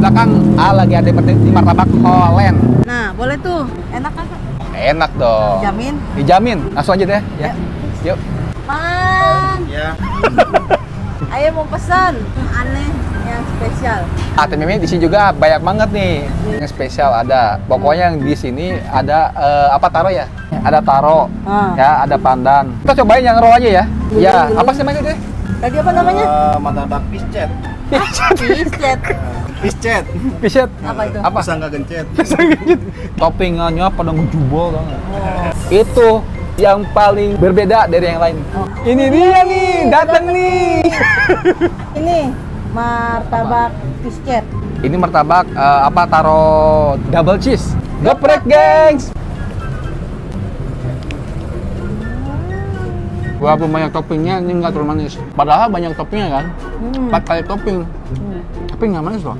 belakang lagi ada di martabak Holland. Nah, boleh tuh. Enak kan? Enak dong. Jamin. Dijamin. Langsung aja deh ya. Yuk. Mang, Ya. ayo mau pesan aneh yang spesial. Mimi di sini juga banyak banget nih yang spesial ada. Pokoknya yang di sini ada apa taro ya? Ada taro, ya ada pandan. Kita cobain yang raw aja ya. Ya, apa sih namanya deh? Tadi apa namanya? Martabak piscet. Piscet. Piscet. Piset. Apa itu? Apa? Bisa nggak gencet. Toppingannya pada ngejubol tau nggak? Itu yang paling berbeda dari yang lain. Ini dia nih, datang nih. Ini martabak piscet. Ini martabak apa taro double cheese. Geprek, gengs. Walaupun banyak toppingnya, ini nggak terlalu manis. Padahal banyak toppingnya kan, 4 kali topping. Tapi nggak manis loh.